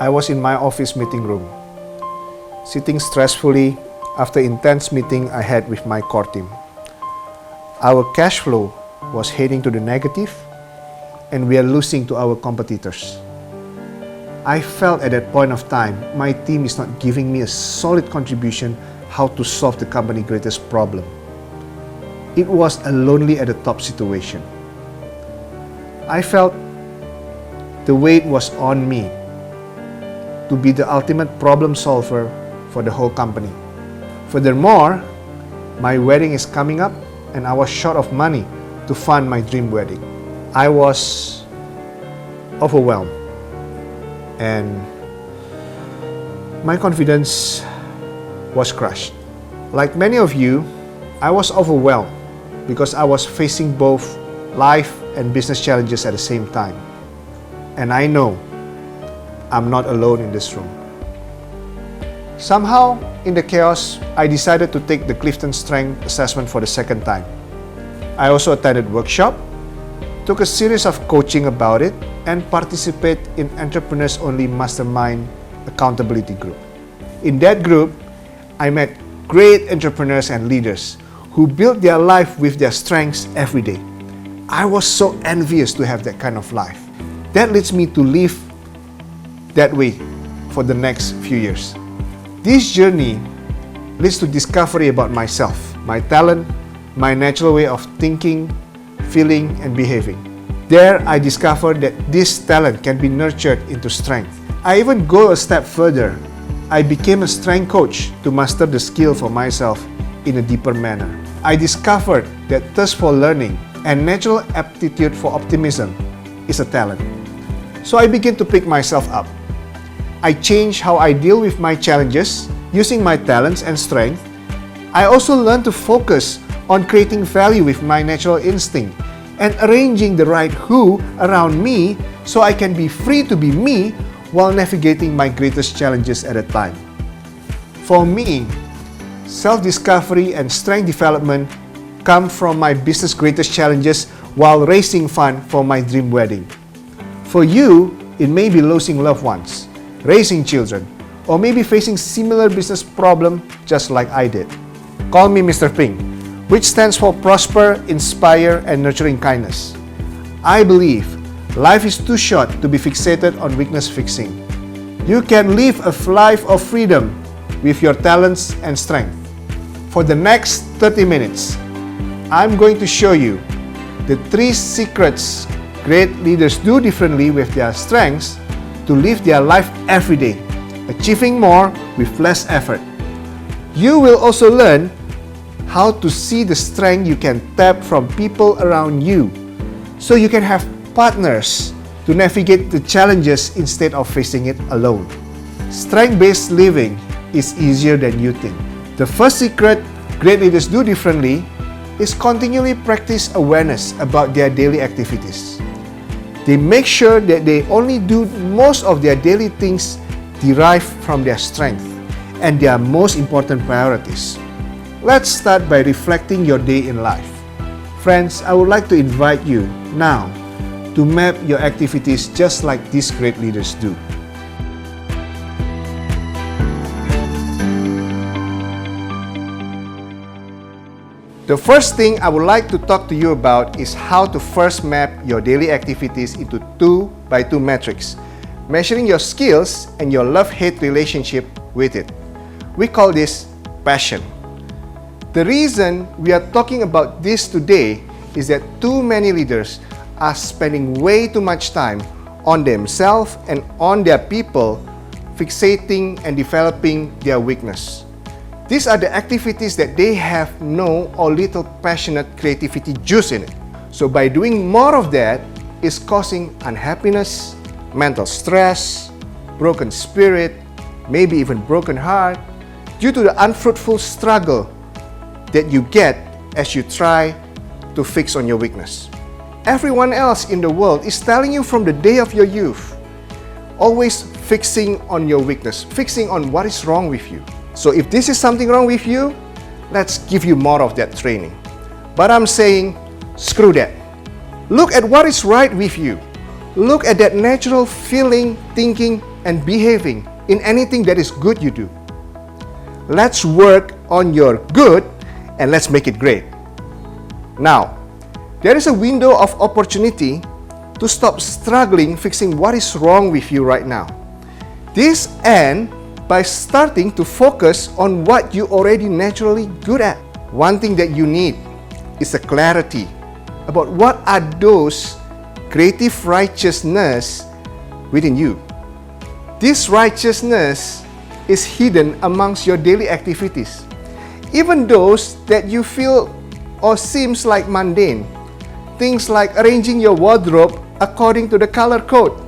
I was in my office meeting room, sitting stressfully after intense meeting I had with my core team. Our cash flow was heading to the negative and we are losing to our competitors. I felt at that point of time, my team is not giving me a solid contribution how to solve the company's greatest problem. It was a lonely at the top situation. I felt the weight was on me to be the ultimate problem solver for the whole company. Furthermore, my wedding is coming up and I was short of money to fund my dream wedding. I was overwhelmed and my confidence was crushed. Like many of you, I was overwhelmed because I was facing both life and business challenges at the same time. And I know I'm not alone in this room. Somehow, in the chaos, I decided to take the Clifton Strength Assessment for the second time. I also attended workshop, took a series of coaching about it, and participate in Entrepreneurs Only Mastermind Accountability Group. In that group, I met great entrepreneurs and leaders who built their life with their strengths every day. I was so envious to have that kind of life. That leads me to live that way for the next few years. This journey leads to discovery about myself, my talent, my natural way of thinking, feeling, and behaving. There, I discovered that this talent can be nurtured into strength. I even go a step further. I became a strength coach to master the skill for myself in a deeper manner. I discovered that thirst for learning and natural aptitude for optimism is a talent. So I began to pick myself up. I changed how I deal with my challenges using my talents and strength. I also learned to focus on creating value with my natural instinct and arranging the right who around me so I can be free to be me while navigating my greatest challenges at a time. For me, self-discovery and strength development come from my business greatest challenges while raising funds for my dream wedding. For you, it may be losing loved ones, raising children, or maybe facing similar business problem just like I did. Call me Mr. Pink, which stands for Prosper, Inspire, and Nurturing Kindness. I believe life is too short to be fixated on weakness fixing. You can live a life of freedom with your talents and strength. For the next 30 minutes, I'm going to show you the 3 secrets great leaders do differently with their strengths to live their life every day, achieving more with less effort. You will also learn how to see the strength you can tap from people around you so you can have partners to navigate the challenges instead of facing it alone. Strength-based living is easier than you think. The first secret great leaders do differently is continually practice awareness about their daily activities. They make sure that they only do most of their daily things derived from their strength and their most important priorities. Let's start by reflecting your day in life. Friends, I would like to invite you now to map your activities just like these great leaders do. The first thing I would like to talk to you about is how to first map your daily activities into 2x2 metrics, measuring your skills and your love-hate relationship with it. We call this passion. The reason we are talking about this today is that too many leaders are spending way too much time on themselves and on their people, fixating and developing their weakness. These are the activities that they have no or little passionate creativity juice in it. So by doing more of that, it's causing unhappiness, mental stress, broken spirit, maybe even broken heart, due to the unfruitful struggle that you get as you try to fix on your weakness. Everyone else in the world is telling you from the day of your youth, always fixing on your weakness, fixing on what is wrong with you. So if this is something wrong with you, let's give you more of that training. But I'm saying, screw that. Look at what is right with you. Look at that natural feeling, thinking, and behaving in anything that is good you do. Let's work on your good and let's make it great. Now, there is a window of opportunity to stop struggling fixing what is wrong with you right now. This ends by starting to focus on what you already naturally good at. One thing that you need is a clarity about what are those creative righteousness within you. This righteousness is hidden amongst your daily activities, even those that you feel or seems like mundane. Things like arranging your wardrobe according to the color code.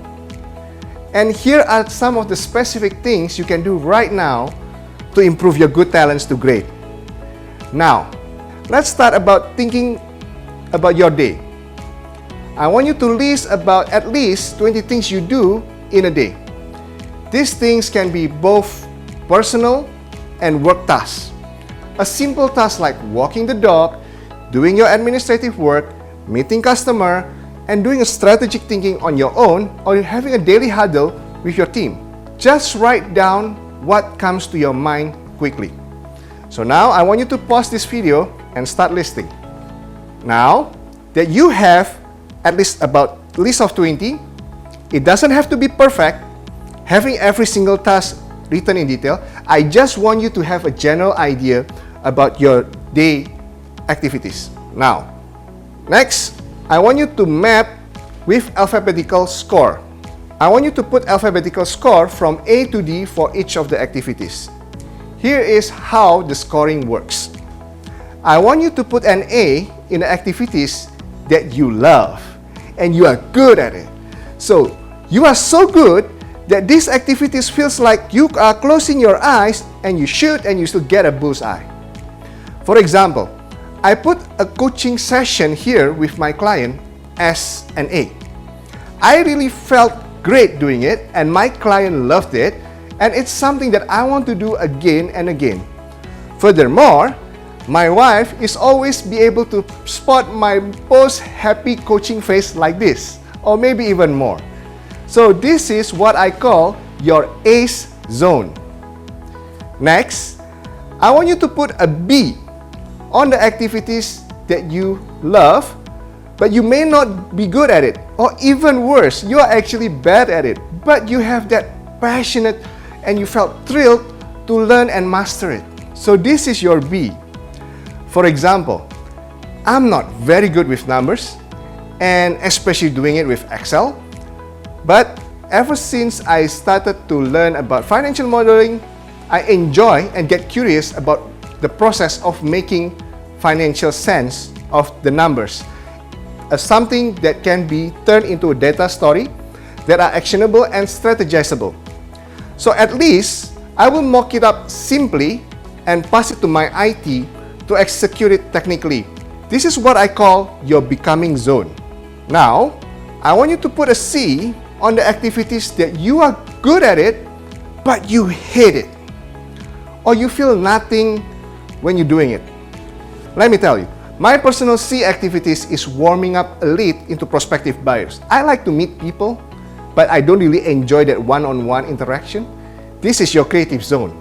And here are some of the specific things you can do right now to improve your good talents to great. Now, let's start about thinking about your day. I want you to list about at least 20 things you do in a day. These things can be both personal and work tasks. A simple task like walking the dog, doing your administrative work, meeting customer, and doing a strategic thinking on your own, or having a daily huddle with your team. Just write down what comes to your mind quickly. So now I want you to pause this video and start listing. Now that you have at least about list of 20, it doesn't have to be perfect, having every single task written in detail. I just want you to have a general idea about your day activities. Now, next, I want you to map with alphabetical score. I want you to put alphabetical score from A to D for each of the activities. Here is how the scoring works. I want you to put an A in the activities that you love and you are good at it. So, you are so good that these activities feels like you are closing your eyes and you shoot and you still get a bullseye. For example, I put a coaching session here with my client as an A. I really felt great doing it and my client loved it, and it's something that I want to do again and again. Furthermore, my wife is always be able to spot my most happy coaching face like this, or maybe even more. So this is what I call your ACE zone. Next, I want you to put a B on the activities that you love, but you may not be good at it. Or even worse, you are actually bad at it, but you have that passionate and you felt thrilled to learn and master it. So this is your B. For example, I'm not very good with numbers, and especially doing it with Excel. But ever since I started to learn about financial modeling, I enjoy and get curious about the process of making financial sense of the numbers as something that can be turned into a data story that are actionable and strategizable. So at least I will mock it up simply and pass it to my IT to execute it technically. This is what I call your becoming zone. Now, I want you to put a C on the activities that you are good at it, but you hate it, or you feel nothing when you're doing it. Let me tell you, my personal C activities is warming up a lead into prospective buyers. I like to meet people, but I don't really enjoy that one-on-one interaction. This is your creative zone.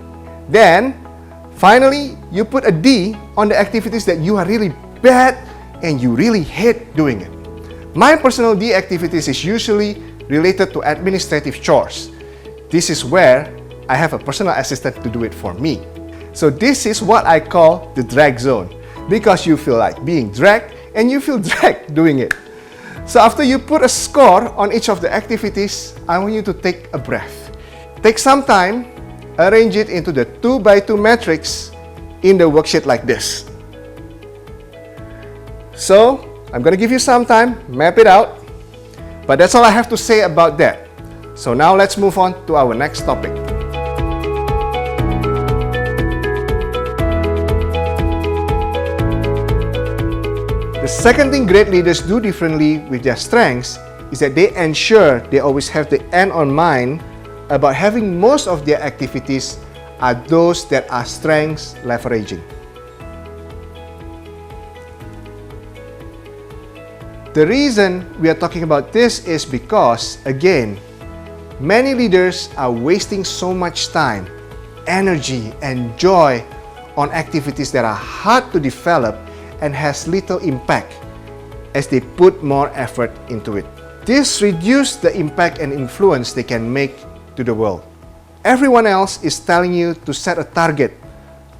Then, finally, you put a D on the activities that you are really bad and you really hate doing it. My personal D activities is usually related to administrative chores. This is where I have a personal assistant to do it for me. So this is what I call the drag zone, because you feel like being dragged and you feel dragged doing it. So after you put a score on each of the activities, I want you to take a breath. Take some time, arrange it into the 2x2 matrix in the worksheet like this. So I'm going to give you some time, map it out. But that's all I have to say about that. So now let's move on to our next topic. The second thing great leaders do differently with their strengths is that they ensure they always have the end on mind about having most of their activities are those that are strengths leveraging. The reason we are talking about this is because, again, Many leaders are wasting so much time, energy, and joy on activities that are hard to develop and has little impact as they put more effort into it. This reduces the impact and influence they can make to the world. Everyone else is telling you to set a target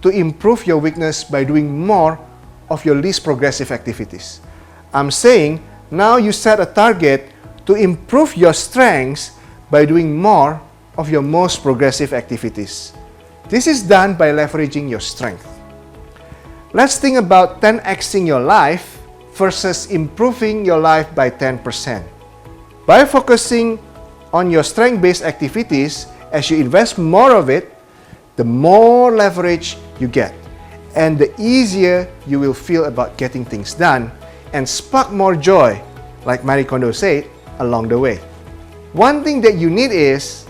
to improve your weakness by doing more of your least progressive activities. I'm saying now you set a target to improve your strengths by doing more of your most progressive activities. This is done by leveraging your strength. Let's think about 10xing your life versus improving your life by 10%. By focusing on your strength-based activities, as you invest more of it, the more leverage you get, and the easier you will feel about getting things done and spark more joy, like Marie Kondo said, along the way. One thing that you need is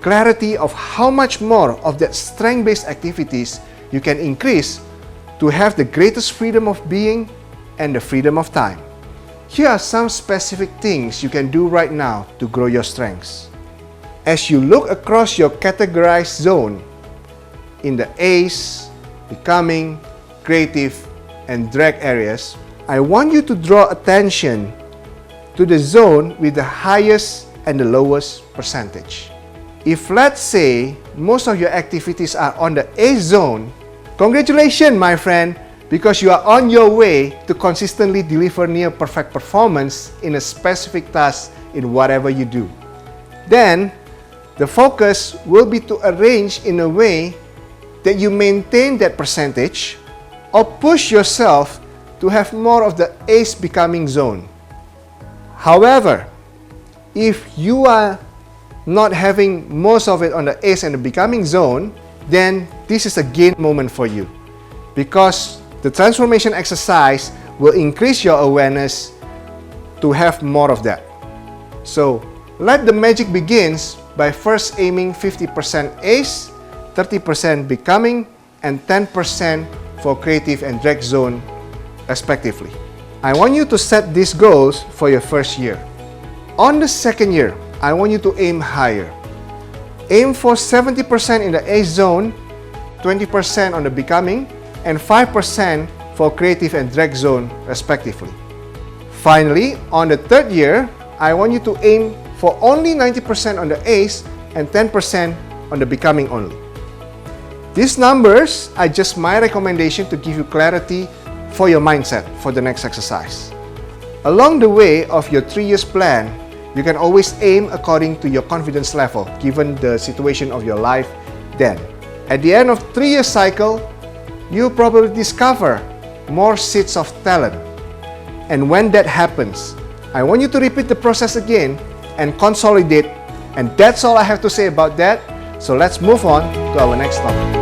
clarity of how much more of that strength-based activities you can increase to have the greatest freedom of being and the freedom of time. Here are some specific things you can do right now to grow your strengths. As you look across your categorized zone in the ACE, Becoming, Creative, and Drag areas, I want you to draw attention to the zone with the highest and the lowest percentage. If, let's say, most of your activities are on the ACE zone, congratulations, my friend, because you are on your way to consistently deliver near perfect performance in a specific task in whatever you do. Then, the focus will be to arrange in a way that you maintain that percentage or push yourself to have more of the ACE Becoming zone. However, if you are not having most of it on the ACE and the Becoming zone, then this is a gain moment for you, because the transformation exercise will increase your awareness to have more of that. So let the magic begins by first aiming 50% ACE, 30% Becoming, and 10% for Creative and Drag zone respectively. I want you to set these goals for your first year. On the second year, I want you to aim higher. Aim for 70% in the ACE zone, 20% on the Becoming, and 5% for Creative and Drag zone respectively. Finally, on the third year, I want you to aim for only 90% on the ACE and 10% on the Becoming only. These numbers are just my recommendation to give you clarity for your mindset for the next exercise. Along the way of your 3 years plan, you can always aim according to your confidence level given the situation of your life then. At the end of 3 year cycle, you'll probably discover more seeds of talent. And when that happens, I want you to repeat the process again and consolidate. And that's all I have to say about that. So let's move on to our next topic.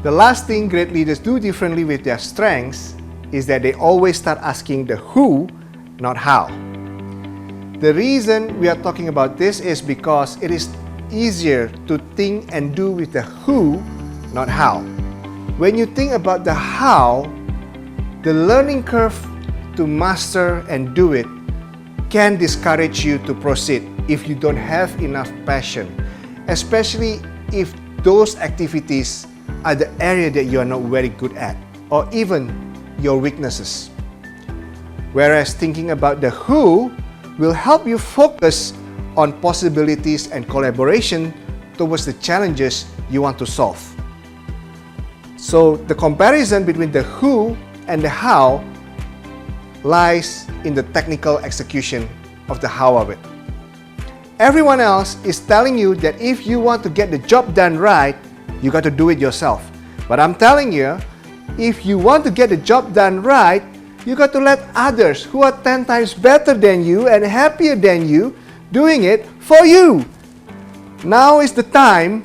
The last thing great leaders do differently with their strengths is that they always start asking the who, not how. The reason we are talking about this is because it is easier to think and do with the who, not how. When you think about the how, the learning curve to master and do it can discourage you to proceed if you don't have enough passion, especially if those activities are the area that you are not very good at, or even your weaknesses. Whereas thinking about the who will help you focus on possibilities and collaboration towards the challenges you want to solve. So the comparison between the who and the how lies in the technical execution of the how of it. Everyone else is telling you that if you want to get the job done right, you got to do it yourself. But I'm telling you, if you want to get the job done right, you got to let others who are 10 times better than you and happier than you doing it for you. Now is the time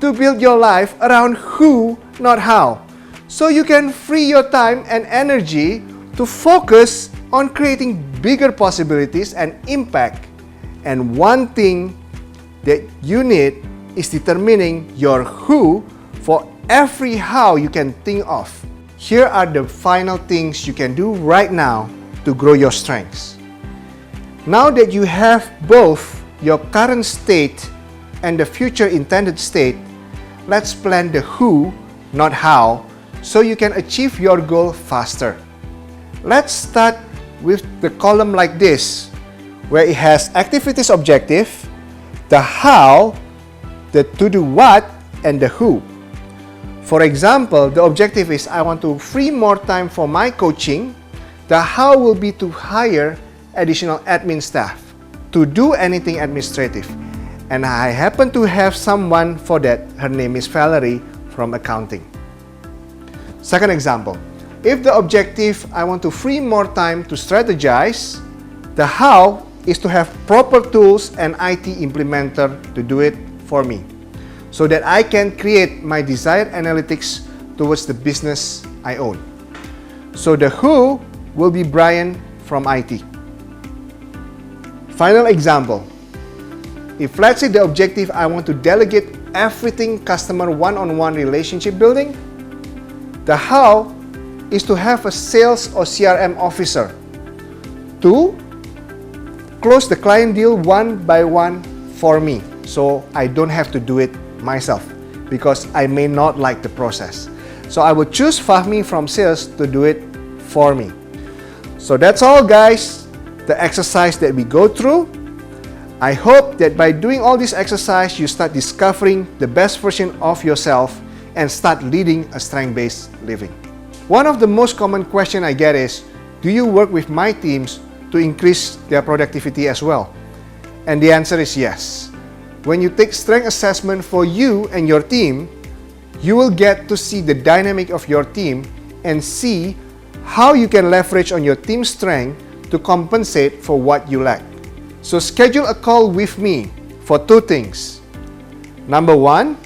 to build your life around who, not how. So you can free your time and energy to focus on creating bigger possibilities and impact. And one thing that you need is determining your who for every how you can think of. Here are the final things you can do right now to grow your strengths. Now that you have both your current state and the future intended state, let's plan the who, not how, so you can achieve your goal faster. Let's start with the column like this, where it has activities objective, the how, the to do what, and the who. For example, the objective is I want to free more time for my coaching. The how will be to hire additional admin staff to do anything administrative. And I happen to have someone for that. Her name is Valerie from accounting. Second example, if the objective I want to free more time to strategize, the how is to have proper tools and IT implementer to do it for me, so that I can create my desired analytics towards the business I own. So the who will be Brian from IT. Final example, if let's say the objective I want to delegate everything customer one-on-one relationship building, the how is to have a sales or CRM officer to close the client deal one by one for me, so I don't have to do it myself because I may not like the process. So I will choose Fahmi from sales to do it for me. So that's all, guys, the exercise that we go through. I hope that by doing all this exercise, you start discovering the best version of yourself and start leading a strength-based living. One of the most common questions I get is, do you work with my teams to increase their productivity as well? And the answer is yes. When you take strength assessment for you and your team, you will get to see the dynamic of your team and see how you can leverage on your team's strength to compensate for what you lack. So schedule a call with me for two things. Number one,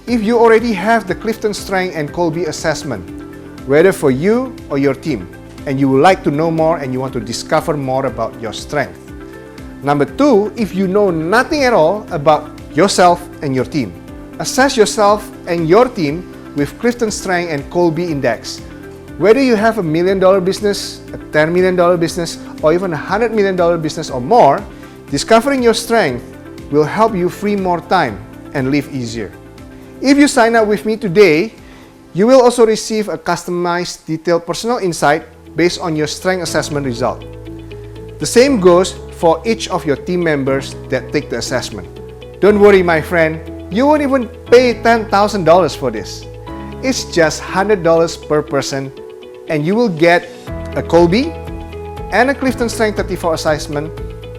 if you already have the Clifton Strength and Colby assessment, whether for you or your team, and you would like to know more and you want to discover more about your strength. Number two, if you know nothing at all about yourself and your team, assess yourself and your team with Clifton Strength and Colby Index. Whether you have $1 million business, a $10 million business, or even a $100 million business or more, discovering your strength will help you free more time and live easier. If you sign up with me today, you will also receive a customized, detailed personal insight based on your strength assessment result. The same goes for each of your team members that take the assessment. Don't worry, my friend, you won't even pay $10,000 for this. It's just $100 per person, and you will get a Colby and a Clifton Strength 34 assessment,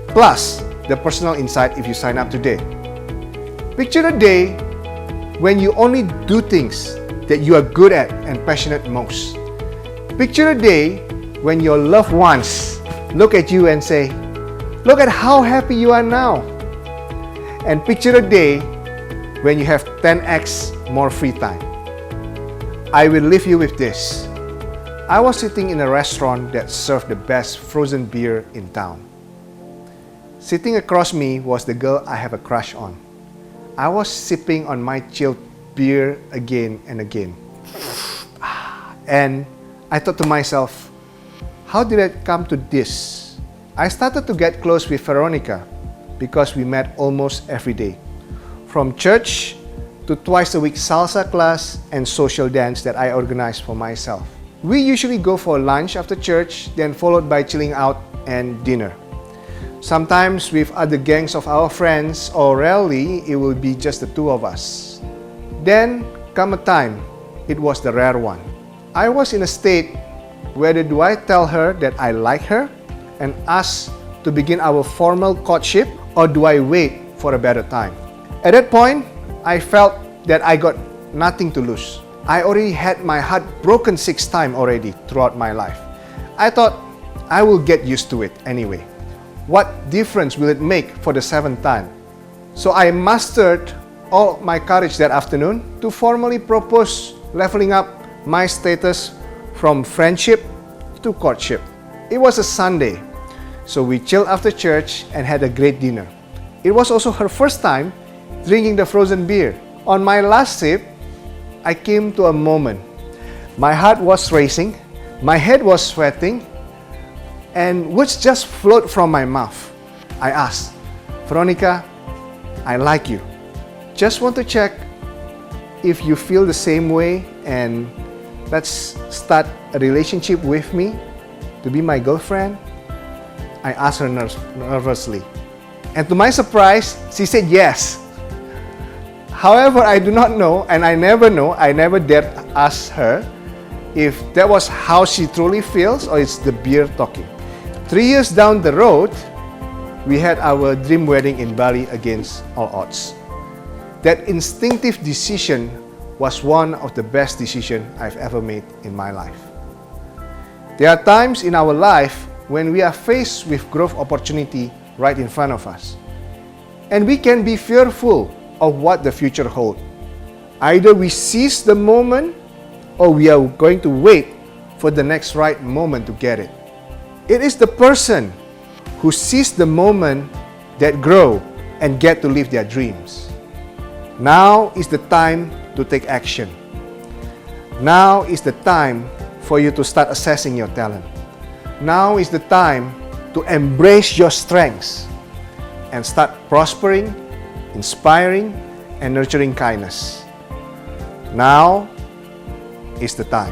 plus the personal insight if you sign up today. Picture a day when you only do things that you are good at and passionate most. Picture a day when your loved ones look at you and say, "Look at how happy you are now." And picture a day when you have 10x more free time. I will leave you with this. I was sitting in a restaurant that served the best frozen beer in town. Sitting across me was the girl I have a crush on. I was sipping on my chilled beer again and again. And I thought to myself, how did I come to this? I started to get close with Veronica because we met almost every day. From church to twice a week salsa class and social dance that I organized for myself. We usually go for lunch after church, then followed by chilling out and dinner. Sometimes with other gangs of our friends, or rarely it will be just the two of us. Then come a time, it was the rare one. I was in a state, whether do I tell her that I like her and ask to begin our formal courtship, or do I wait for a better time? At that point, I felt that I got nothing to lose. I already had my heart broken 6 times already throughout my life. I thought I will get used to it anyway. What difference will it make for the 7th time? So I mustered all my courage that afternoon to formally propose leveling up my status from friendship to courtship. It was a Sunday, so we chilled after church and had a great dinner. It was also her first time drinking the frozen beer. On my last sip, I came to a moment. My heart was racing, my head was sweating, and words just flowed from my mouth. I asked, Veronica, I like you. Just want to check if you feel the same way and let's start a relationship with me to be my girlfriend. I asked her nervously. And to my surprise, she said yes. However, I do not know, and I never dared ask her if that was how she truly feels or it's the beer talking. 3 years down the road, we had our dream wedding in Bali against all odds. That instinctive decision was one of the best decisions I've ever made in my life. There are times in our life when we are faced with growth opportunity right in front of us, and we can be fearful of what the future holds. Either we seize the moment or we are going to wait for the next right moment to get it. It is the person who sees the moment that grow and get to live their dreams. Now is the time to take action. Now is the time for you to start assessing your talent. Now is the time to embrace your strengths and start prospering, inspiring, and nurturing kindness. Now is the time.